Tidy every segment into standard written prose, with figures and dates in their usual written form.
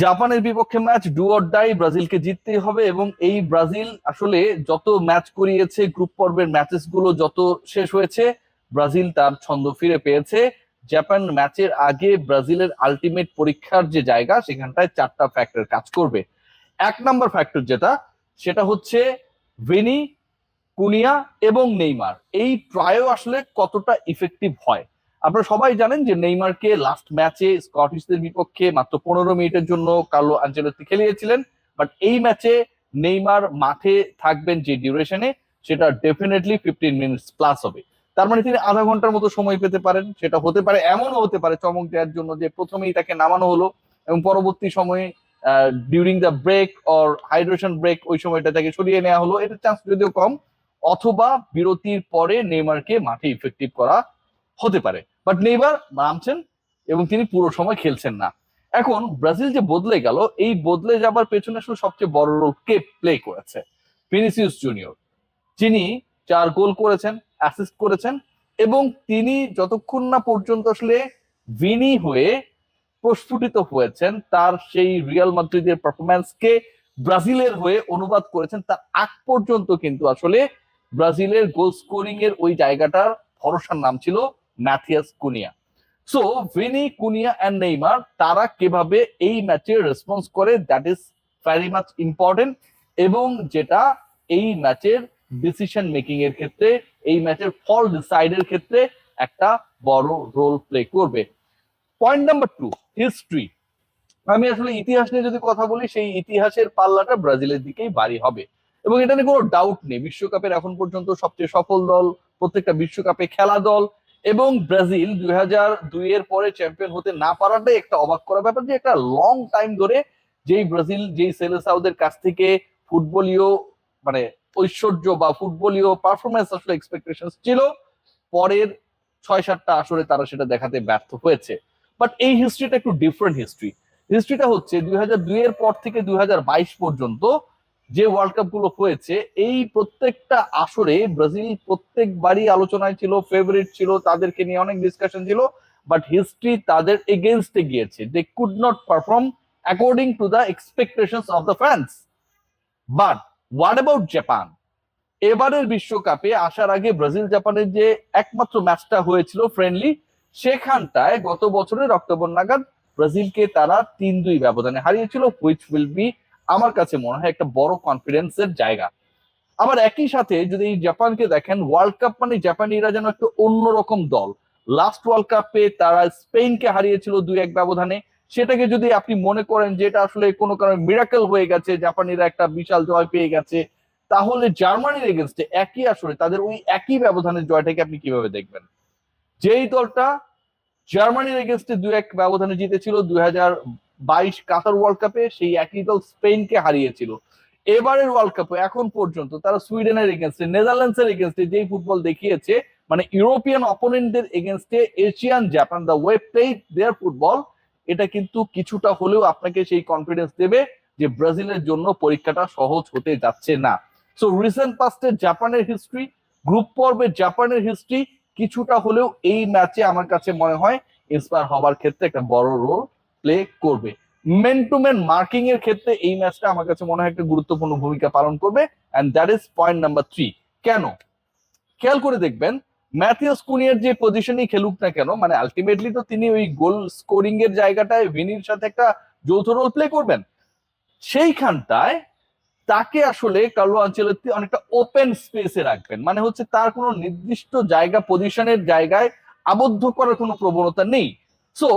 জাপানের বিপক্ষে match do or die, ব্রাজিলকে জিততেই হবে। এবং এই ব্রাজিল আসলে যত ম্যাচ করিয়েছে, গ্রুপ পর্বের ম্যাচেস গুলো যত শেষ হয়েছে, ব্রাজিল তার ছন্দ ফিরে পেয়েছে। জাপান ম্যাচের আগে ব্রাজিলের আলটিমেট পরীক্ষার যে জায়গা, সেখানটায় চারটা ফ্যাক্টর কাজ করবে। এক নাম্বার ফ্যাক্টর যেটা, সেটা হচ্ছে ভিনি, কুনিয়া এবং নেইমার, এই ট্রায়ো আসলে কতটা ইফেক্টিভ হয়। আপনারা সবাই জানেন যে নেইমারকে লাস্ট ম্যাচে স্কটিশদের বিপক্ষে মাত্র 15 মিনিটের জন্য কার্লো আনচেলত্তি খেলিয়েছিলেন। বাট এই ম্যাচে নেইমার মাঠে থাকবেন যে ডিউরেশনে, সেটা ডেফিনেটলি 15 মিনিটস প্লাস হবে। তার মানে তিনি আধা ঘন্টার মতো সময় পেতে পারেন। সেটা হতে পারে, এমনও হতে পারে চমক দেওয়ার জন্য, যে প্রথমেই তাকে নামানো হলো এবং পরবর্তী সময়ে during the break or hydration break ওই সময়টা তাকে সরিয়ে নেওয়া হলো। এটার চান্স যদিও কম। অথবা বিরতির পরে নেইমারকে মাঠে ইফেক্টিভ করা হতে পারে। বাট নেইমার নামছেন এবং তিনি পুরো সময় খেলছেন না। এখন ব্রাজিল যে বদলে গেল, এই বদলে যাবার পেছনে আসলে সবচেয়ে বড় রোল কে প্লে করেছে? ভিনিসিয়াস জুনিয়র, যিনি 4 গোল করেছেন, অ্যাসিস্ট করেছেন। এবং তিনি যতক্ষণ না পর্যন্ত আসলে ভিনি হয়ে প্রস্ফুটিত হয়েছেন, তার সেই রিয়াল মাদ্রিদের পারফরম্যান্সকে ব্রাজিলের হয়ে অনুবাদ করেছেন, তার আগ পর্যন্ত কিন্তু আসলে ব্রাজিলের গোল স্কোরিং এর ওই জায়গাটার ভরসার নাম ছিল Matheus Cunha. So Vini, Cunha and Neymar, তারা কিভাবে এই ম্যাচে রেসপন্স করে, that is very much important. এবং যেটা এই ম্যাচের ডিসিশন মেকিং এর ক্ষেত্রে, এই ম্যাচের ফল ডিসাইডের ক্ষেত্রে একটা বড় রোল প্লে করবে। Point number 2, history. আমি আসলে ইতিহাস নিয়ে যদি কথা বলি, সেই ইতিহাসের পাল্লাটা ব্রাজিলের দিকেই ভারী হবে। এবং এটা নিয়ে কোনো ডাউট নেই, বিশ্বকাপের এখন পর্যন্ত সবচেয়ে সফল দল, প্রত্যেকটা বিশ্বকাপে খেলা দল। এবং ব্রাজিল 2002 এর পরে চ্যাম্পিয়ন হতে না পারাটাই একটা অবাক করা ব্যাপার, যে একটা লং টাইম ধরে যেই ব্রাজিল, যেই সেলেসাওদের কাছ থেকে ফুটবলীয় মানে ঐশ্বর্য বা ফুটবলীয় পারফরমেন্স আসলে এক্সপেকটেশন ছিল, পরের 6-7টা আসরে তারা সেটা দেখাতে ব্যর্থ হয়েছে। বাট এই হিস্ট্রিটা একটু ডিফারেন্ট হিস্ট্রি। হিস্ট্রিটা হচ্ছে 2002 এর পর থেকে 2022 পর্যন্ত যে ওয়ার্ল্ড কাপ গুলো হয়েছে, এই প্রত্যেকটা আসরে ব্রাজিল প্রত্যেকবারই আলোচনায় ছিল, ফেভারিট ছিল, তাদেরকে নিয়ে অনেক ডিসকাশন ছিল। বাট হিস্ট্রি তাদের এগেনস্টে গিয়েছে, they could not perform according to the expectations of the fans. But what about Japan? এবারের বিশ্বকাপে আসার আগে ব্রাজিল জাপানের যে একমাত্র ম্যাচটা হয়েছিল ফ্রেন্ডলি, সেখানটায় গত বছরের অক্টোবর নাগাদ ব্রাজিলকে তারা 3-2 ব্যবধানে হারিয়েছিল, হুইচ উইল বি, আমার কাছে মনে হয়, একটা বড় কনফিডেন্সের জায়গা। আবার একই সাথে যদি জাপানকে দেখেন, ওয়ার্ল্ড কাপ মানে জাপানিরা যেন একটা অন্যরকম দল। লাস্ট ওয়ার্ল্ড কাপে তারা স্পেনকে হারিয়েছিল 2-1 ব্যবধানে। সেটাকে যদি আপনি মনে করেন যে এটা আসলে কোনো কারণে মিরাকেল হয়ে গেছে, জাপানিরা একটা বিশাল জয় পেয়ে গেছে, তাহলে জার্মানির এগেনস্টে একই আসলে তাদের ওই একই ব্যবধানের জয়টাকে আপনি কিভাবে দেখবেন? যেই দলটা জার্মানির এগেনস্টে 2-1 ব্যবধানে জিতেছিল 2022 কাতার ওয়ার্ল্ড কাপে, সেই একই দল স্পেনকে হারিয়েছিল। এবারের ওয়ার্ল্ড কাপে এখন পর্যন্ত তারা সুইডেনের এগেনস্টে, নেদারল্যান্ডস এর এগেনস্টে যেই ফুটবল দেখিয়েছে, মানে ইউরোপিয়ান অপোনেন্টদের এগেনস্টে Asian Japan, the way play there football, এটা কিন্তু কিছুটা হলেও আপনাকে সেই কনফিডেন্স দেবে যে ব্রাজিলের জন্য পরীক্ষাটা সহজ হতে যাচ্ছে না। সো রিসেন্ট পাস্টের জাপানের হিস্ট্রি, গ্রুপ পর্বে জাপানের হিস্ট্রি কিছুটা হলেও এই ম্যাচে আমার কাছে মনে হয় ইন্সপায়ার হবার ক্ষেত্রে একটা বড় রোল প্লে করবে। মেন টু মেন মার্কিং এর ক্ষেত্রে এই ম্যাচটা আমার কাছে মনে হয় একটা গুরুত্বপূর্ণ ভূমিকা পালন করবে। And that is point number 3। কেন? খেয়াল করে দেখবেন, ম্যাথিয়াস কুনিয়ার যে পজিশনই খেলুক না কেন, মানে আলটিমেটলি তো তিনি ওই গোল স্কোরিং এর জায়গাটায় ভিনির সাথে একটা যৌথ রোল প্লে করবেন। সেইখানটায় তাকে আসলে কার্লো আনচেলত্তি অনেকটা ওপেন স্পেসে রাখবেন, মানে হচ্ছে তার কোনো নির্দিষ্ট জায়গা, পজিশনের জায়গায় আবদ্ধ করার কোনো প্রবণতা নেই। সো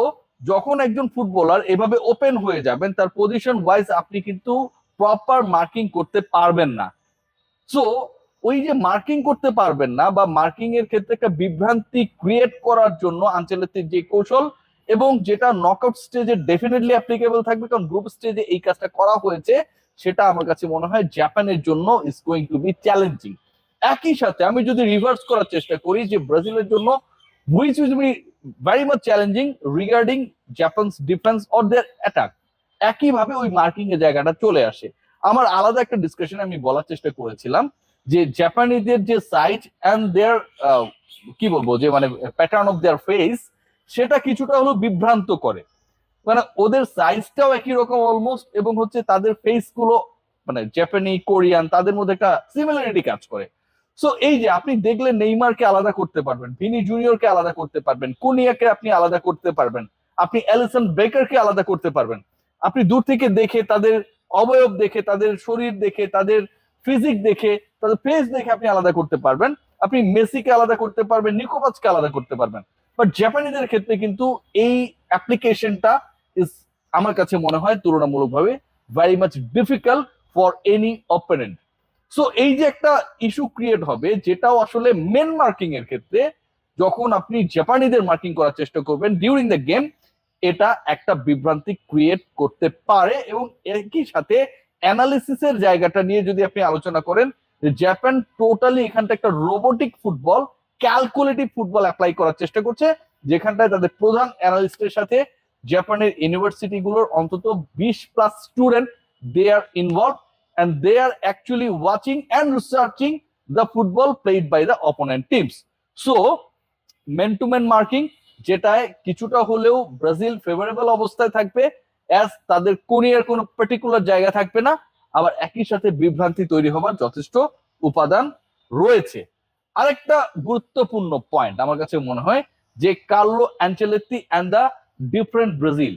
যখন একজন ফুটবলার এভাবে ওপেন হয়ে যাবেন, তার পজিশন ওয়াইজ আপনি কিন্তু প্রপার মার্কিং করতে পারবেন না। সো ওই যে মার্কিং করতে পারবেন না, বা মার্কিং এর ক্ষেত্রে একটা বিভ্রান্তি ক্রিয়েট করার জন্য আনচেলত্তির যে কৌশল, এবং যেটা নকআউট স্টেজে ডেফিনেটলি অ্যাপ্লিকেবল থাকবে, কারণ গ্রুপ স্টেজে এই কাজটা করা হয়েছে, সেটা আমার কাছে মনে হয় জাপানের জন্য is going to B challenging. একই সাথে আমি যদি রিভার্স করার চেষ্টা করি, যে ব্রাজিলের জন্য which will be very much challenging regarding Japan's defence or their attack, একইভাবে ওই মার্কিং এর জায়গাটা চলে আসে। আমার আলাদা একটা ডিসকাশনে আমি বলার চেষ্টা করেছিলাম যে জাপানিদের যে সাইট অ্যান্ড দেয়ার কি বলবো, যে মানে প্যাটার্ন অফ দেয়ার ফেস, সেটা কিছুটা হলো বিভ্রান্ত করে। মানে ওদের সাইজটাও একই রকম অলমোস্ট, এবং হচ্ছে তাদের ফেস গুলো মানে জাপানি কোরিয়ান তাদের মধ্যে একটা সিমিলারিটি কাজ করে। সো এই যে আপনি দেখলে নেইমারকে আলাদা করতে পারবেন, ভিনি জুনিয়রকে আলাদা করতে পারবেন, কুনিয়াকে আপনি আলাদা করতে পারবেন, আপনি অ্যালিসন বেকারকে আলাদা করতে পারবেন। আপনি দূর থেকে দেখে তাদের অবয়ব দেখে, তাদের শরীর দেখে, তাদের ফিজিক দেখে, তাদের ফেস দেখে আপনি আলাদা করতে পারবেন। আপনি মেসিকে আলাদা করতে পারবেন, নিকোপাচকে আলাদা করতে পারবেন। বাট জাপানিদের ক্ষেত্রে কিন্তু এই অ্যাপ্লিকেশনটা ইজ আমার কাছে মনে হয় তুলনামূলকভাবে very much difficult for any opponent. So এই যে একটা ইস্যু ক্রিয়েট হবে, যেটাও আসলে মেন মার্কিং এর ক্ষেত্রে যখন আপনি জাপানিদের মার্কিং করার চেষ্টা করবেন ডিউরিং দ্য গেম, এটা একটা বিভ্রান্তি ক্রিয়েট করতে পারে। এবং একই সাথে অ্যানালিসিসের জায়গাটা নিয়ে যদি আপনি আলোচনা করেন, যে জাপান টোটালি এখানটা একটা robotic football, calculative football apply করার চেষ্টা করছে, যেখানটায় তাদের প্রধান অ্যানালিস্টের সাথে জাপানের ইউনিভার্সিটি গুলোর অন্তত 20+ student they are involve, and they are actually watching and researching the football played by the opponent teams. So man to man marking, যেটায় কিছুটা হলেও ব্রাজিল ফেভারেবল অবস্থায় থাকবে, অ্যাজ তাদের কোরিয়ার কোনো পার্টিকুলার জায়গা থাকবে না, আবার একই সাথে বিভ্রান্তি তৈরি হবার যথেষ্ট উপাদান রয়েছে। আরেকটা গুরুত্বপূর্ণ পয়েন্ট আমার কাছে মনে হয় যে Carlo Ancelotti and the different Brazil.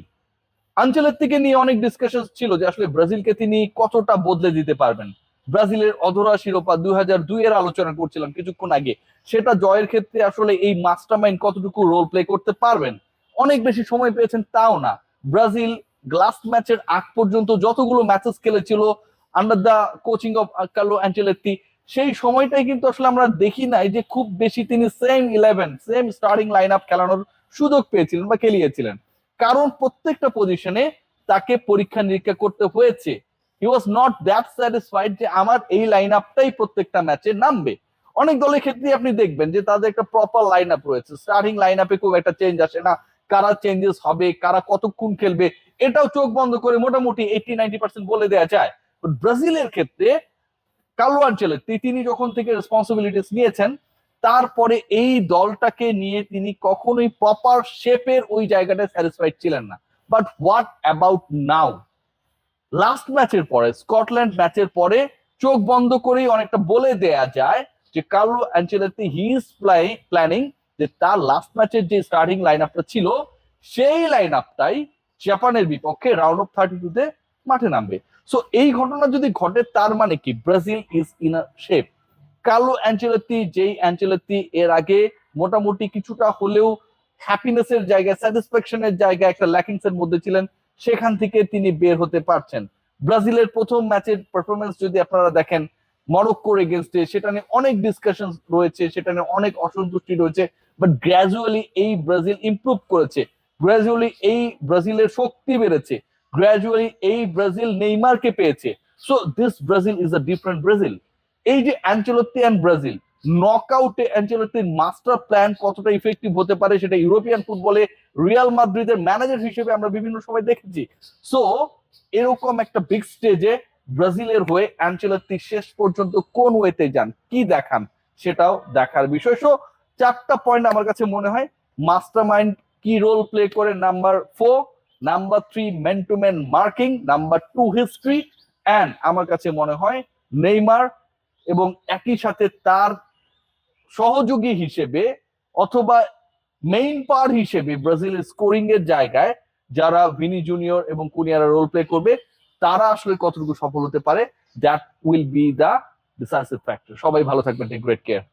আনচেলত্তিকে নিয়ে অনেক ডিসকাশন ছিল যে আসলে ব্রাজিলকে তিনি কতটা বদলে দিতে পারবেন। ব্রাজিলের অধরা শিরোপা 2002 এর আলোচনা করছিলাম কিছুক্ষণ আগে, সেটা জয়ের ক্ষেত্রে আসলে এই মাস্টারমাইন্ড কতটুকু রোল প্লে করতে পারবেন। অনেক বেশি সময় পেয়েছেন তাও না। ব্রাজিল লাস্ট ম্যাচের আগ পর্যন্ত যতগুলো ম্যাচেস খেলেছিল under the coaching of Carlo Ancelotti, সেই সময়টাই কিন্তু আসলে আমরা দেখি নাই যে খুব বেশি তিনি same 11 same starting line up খেলানোর সুযোগ পেয়েছিলেন বা খেলিয়েছিলেন। কারণ প্রত্যেকটা পজিশনে তাকে পরীক্ষা নিরীক্ষা করতে হয়েছে। হি ওয়াজ নট দ্যাট স্যাটিসফাইড যে আমার এই লাইন আপটাই প্রত্যেকটা ম্যাচে নামবে। অনেক দলের ক্ষেত্রে আপনি দেখবেন যে তাদের একটা প্রপার লাইন আপ রয়েছে, স্টার্টিং লাইন আপে খুব একটা চেঞ্জ আসে না, কারা চেঞ্জেস হবে, কারা কতক্ষণ খেলবে, এটাও চোখ বন্ধ করে মোটামুটি 80-90% বলে দেওয়া যায়। ব্রাজিলের ক্ষেত্রে কার্লো আনচেলত্তি তিনি যখন থেকে রেসপন্সিবিলিটিস নিয়েছেন, তারপরে এই দলটাকে নিয়ে তিনি কখনোই প্রপার শেপের ওই জায়গাটা স্যাটিসফাইড ছিলেন না। But what about now? Last ম্যাচের পরে, স্কটল্যান্ড ম্যাচের পরে চোখ বন্ধ করেই অনেকটা বলে দেয়া যায় যে Carlo Ancelotti he is planning যে তার লাস্ট ম্যাচের যে স্টার্টিং লাইন আপটা ছিল, সেই লাইন আপটাই জাপানের বিপক্ষে রাউন্ড অফ 32-তে মাঠে নামবে। সো এই ঘটনা যদি ঘটে, তার মানে কি Brazil is in a shape. Carlo Ancelotti, যেই অ্যানচেলত্তি এর আগে মোটামুটি কিছুটা হলেও হ্যাপিনেসের জায়গায়, স্যাটিসফ্যাকশনের জায়গায় একটা ল্যাকিংস এর মধ্যে ছিলেন, সেখান থেকে তিনি বের হতে পারছেন। ব্রাজিলের প্রথম ম্যাচের পারফরমেন্স যদি আপনারা দেখেন মরক্কোর এগেনস্টে, সেটা নিয়ে অনেক ডিসকাশন রয়েছে, সেটা নিয়ে অনেক অসন্তুষ্টি রয়েছে, বাট গ্র্যাজুয়ালি এই ব্রাজিল ইমপ্রুভ করেছে, গ্র্যাজুয়ালি এই ব্রাজিলের শক্তি বেড়েছে, গ্র্যাজুয়ালি এই ব্রাজিল নেইমারকে পেয়েছে। So this Brazil is a different Brazil. এই যে অ্যানচেলত্তি অ্যান্ড ব্রাজিল, নকআউটে অ্যানচেলত্তির মাস্টার প্ল্যান কতটা ইফেক্টিভ হতে পারে সেটা ইউরোপিয়ান ফুটবলে রিয়াল মাদ্রিদের ম্যানেজার হিসেবে আমরা বিভিন্ন সময় দেখেছি। সো এরকম একটা বিগ স্টেজে ব্রাজিলের হয়ে অ্যানচেলত্তি শেষ পর্যন্ত কোন ওয়েতে যান, কি দেখান, সেটাও দেখার বিষয়। সো 4টা পয়েন্ট আমার কাছে মনে হয়। মাস্টার মাইন্ড কি রোল প্লে করে, number 4, number 3 man to man marking, number 2 history, and আমার কাছে মনে হয় নেইমার এবং একই সাথে তার সহযোগী হিসেবে অথবা মেইন পার হিসেবে ব্রাজিলের স্কোরিং এর জায়গায় যারা ভিনি জুনিয়র এবং কুনিয়ারা রোল প্লে করবে, তারা আসলে কতটুকু সফল হতে পারে, that will be the decisive factor. সবাই ভালো থাকবেন, টেক গ্রেট কেয়ার।